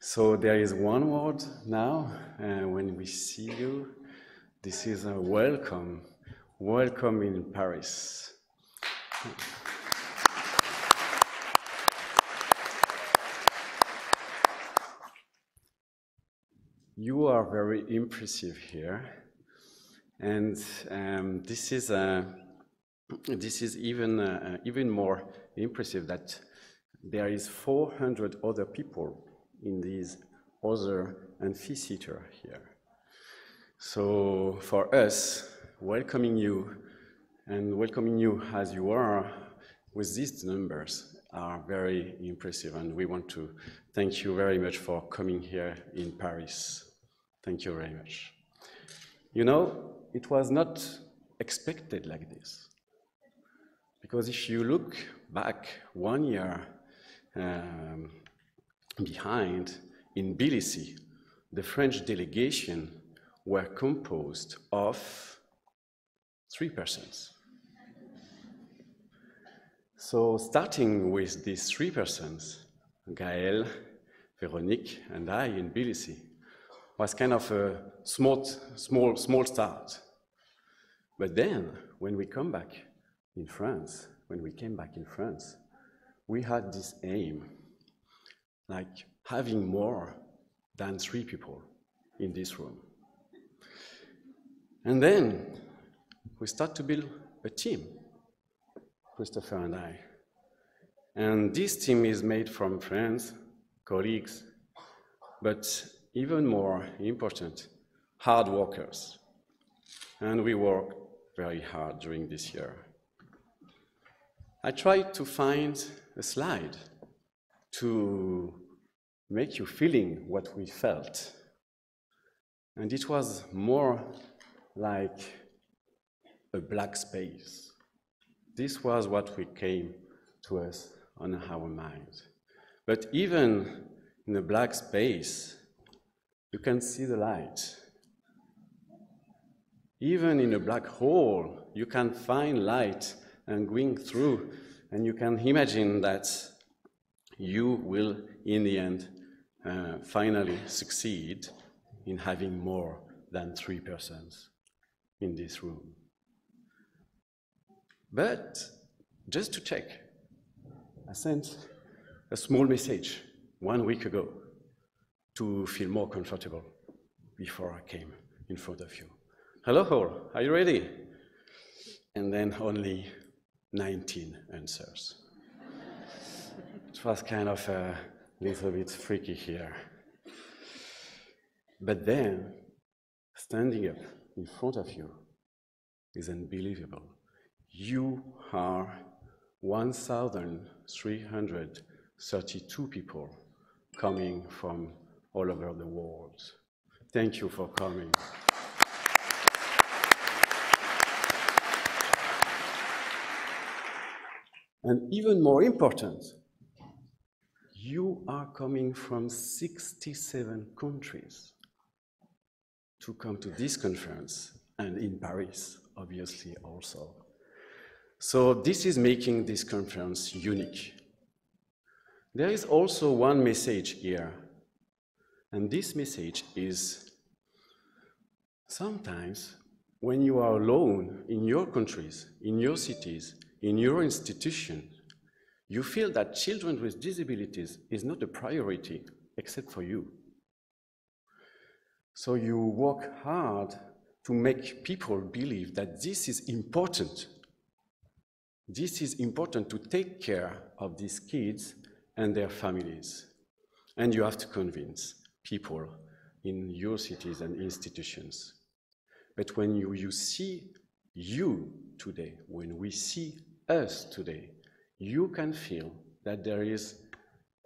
So there is one word now, when we see you, this is a welcome. Welcome in Paris. You are very impressive here, and this is even more impressive that there is 400 other people in these other amphitheater here. So for us, welcoming you as you are with these numbers are very impressive, and we want to thank you very much for coming here in Paris. Thank you very much. You know, it was not expected like this, because if you look back 1 year behind, in Tbilisi, the French delegation were composed of 3 persons. So starting with these 3 persons, Gaël, Véronique, and I in Tbilisi, was kind of a small start. But then, when we came back in France, we had this aim, like having more than 3 people in this room. And then we start to build a team, Christopher and I. And this team is made from friends, colleagues, but even more important, hard workers. And we worked very hard during this year. I tried to find a slide to make you feeling what we felt. And it was more like a black space. This was what we came to us on our mind. But even in a black space, you can see the light. Even in a black hole, you can find light and going through, and you can imagine that you will, in the end, finally succeed in having more than 3 persons in this room. But just to check, I sent a small message 1 week ago to feel more comfortable before I came in front of you. Hello all, are you ready? And then only 19 answers. It was kind of a little bit freaky here. But then, standing up in front of you is unbelievable. You are 1,332 people coming from all over the world. Thank you for coming. And even more important, you are coming from 67 countries to come to this conference, and in Paris, obviously, also. So this is making this conference unique. There is also one message here, and this message is sometimes when you are alone in your countries, in your cities, in your institutions, you feel that children with disabilities is not a priority except for you. So you work hard to make people believe that this is important. This is important to take care of these kids and their families. And you have to convince people in your cities and institutions. But when you see you today, when we see us today, you can feel that there is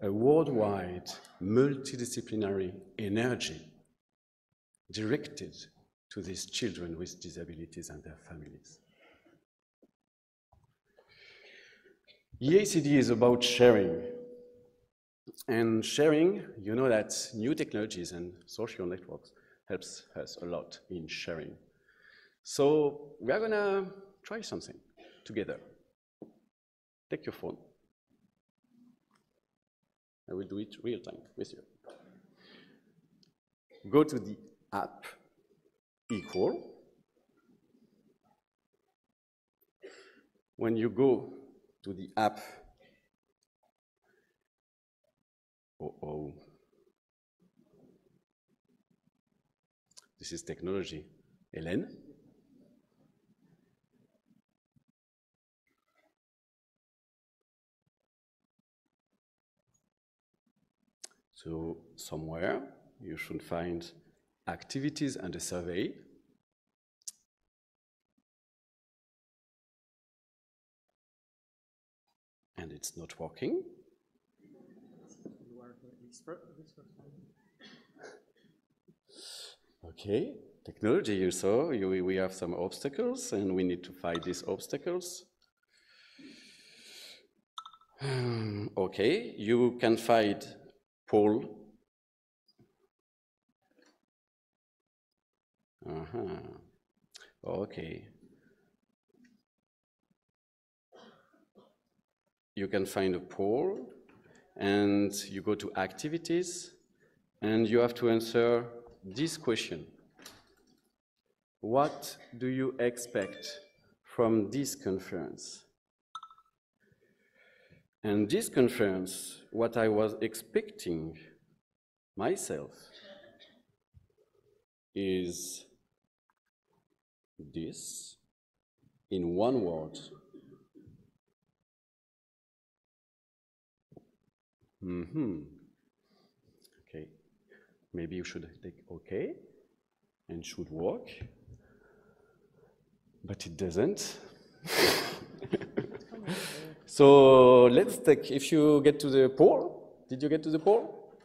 a worldwide multidisciplinary energy directed to these children with disabilities and their families. EACD is about sharing. And sharing, you know that new technologies and social networks helps us a lot in sharing. So we are gonna try something together. Take your phone. I will do it real time with you. go to the app equal. When you go to the app, this is technology. Hélène? So somewhere you should find activities and a survey. And it's not working. Okay, technology, you saw, we have some obstacles and we need to fight these obstacles. Okay, you can find poll. Okay. You can find a poll and you go to activities and you have to answer this question. What do you expect from this conference? And this conference, what I was expecting myself is this in one word. Okay, maybe you should take OK and should work, but it doesn't. So let's take, if you get to the poll, did you get to the poll?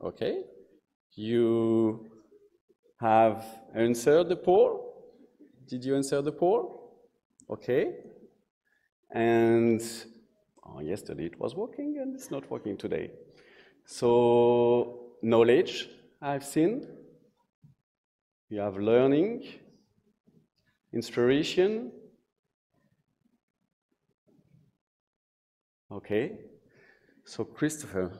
Okay, you have answered the poll. Did you answer the poll? Okay, and yesterday it was working and it's not working today. So knowledge, I've seen. You have learning, inspiration. Okay. So Christopher,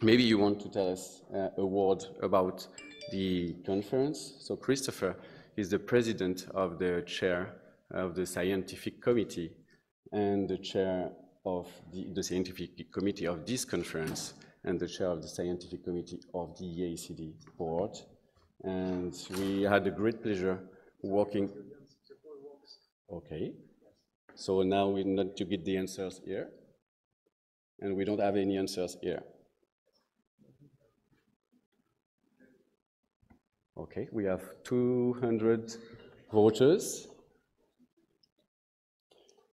maybe you want to tell us a word about the conference. So Christopher is the president of the chair of the scientific committee and the chair of the scientific committee of this conference and the chair of the scientific committee of the EACD board. And we had a great pleasure working. Okay. So now we need to get the answers here. And we don't have any answers here. Okay, we have 200 voters.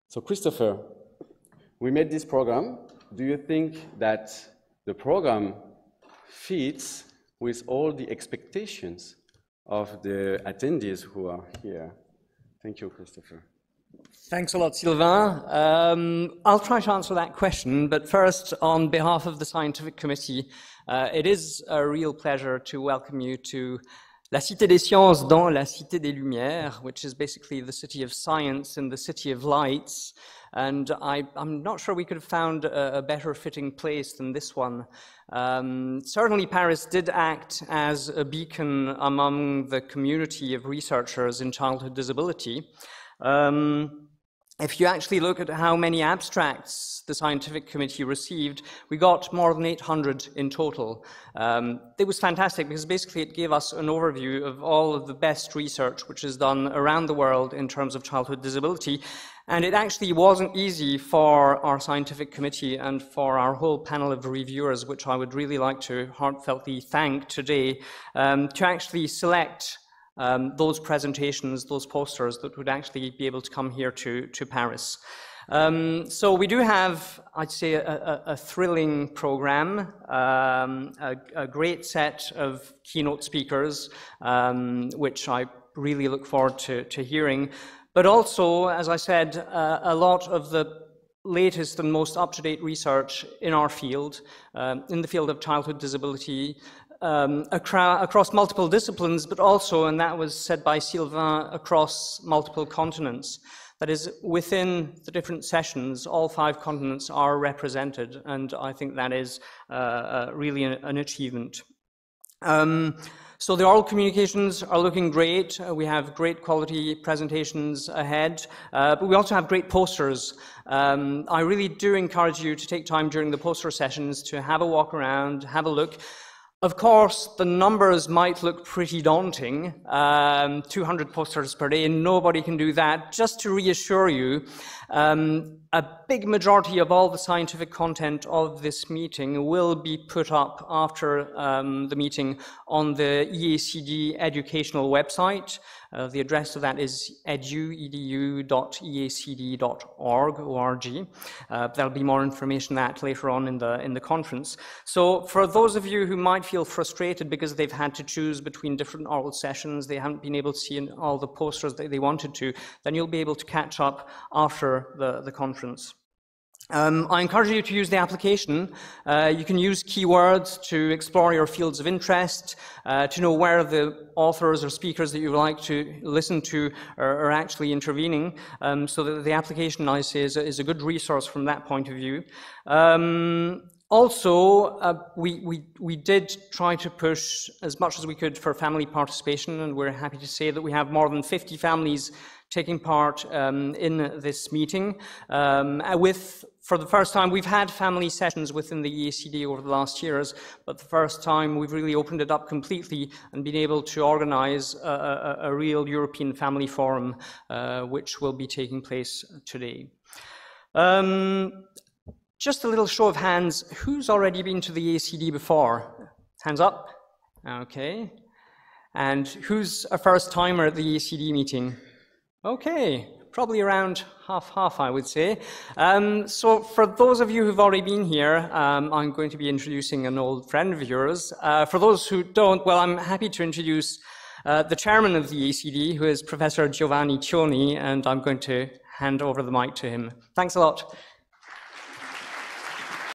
So Christopher, we made this program. Do you think that the program fits with all the expectations of the attendees who are here? Thank you, Christopher. Thanks a lot, Sylvain. I'll try to answer that question, but first, on behalf of the Scientific Committee, it is a real pleasure to welcome you to La Cité des Sciences dans la Cité des Lumières, which is basically the city of science and the city of lights. And I'm not sure we could have found a better fitting place than this one. Certainly Paris did act as a beacon among the community of researchers in childhood disability. If you actually look at how many abstracts the Scientific Committee received, we got more than 800 in total. It was fantastic because basically it gave us an overview of all of the best research which is done around the world in terms of childhood disability. And it actually wasn't easy for our Scientific Committee and for our whole panel of reviewers, which I would really like to heartfeltly thank today, to actually select those presentations, those posters that would actually be able to come here to Paris. So we do have, I'd say, a thrilling program, a great set of keynote speakers, which I really look forward to hearing. But also, as I said, a lot of the latest and most up-to-date research in our field, in the field of childhood disability, across multiple disciplines, but also, and that was said by Sylvain, across multiple continents. That is, within the different sessions, all 5 continents are represented, and I think that is really an achievement. So the oral communications are looking great. We have great quality presentations ahead, but we also have great posters. I really do encourage you to take time during the poster sessions to have a walk around, have a look. Of course, the numbers might look pretty daunting, 200 posters per day, nobody can do that. Just to reassure you, a big majority of all the scientific content of this meeting will be put up after the meeting on the EACD educational website. The address of that is edu.eacd.org. There'll be more information on that later on in the conference. So for those of you who might feel frustrated because they've had to choose between different oral sessions, they haven't been able to see all the posters that they wanted to, then you'll be able to catch up after the conference. I encourage you to use the application. You can use keywords to explore your fields of interest, to know where the authors or speakers that you would like to listen to are actually intervening. So that the application, I say, is a good resource from that point of view. Also, we did try to push as much as we could for family participation, and we're happy to say that we have more than 50 families taking part in this meeting. For the first time, we've had family sessions within the EACD over the last years, but the first time we've really opened it up completely and been able to organize a real European family forum, which will be taking place today. Just a little show of hands, who's already been to the EACD before? Hands up. Okay. And who's a first timer at the EACD meeting? Okay, probably around half, I would say. So for those of you who've already been here, I'm going to be introducing an old friend of yours. For those who don't, well, I'm happy to introduce the chairman of the EACD, who is Professor Giovanni Cioni, and I'm going to hand over the mic to him. Thanks a lot.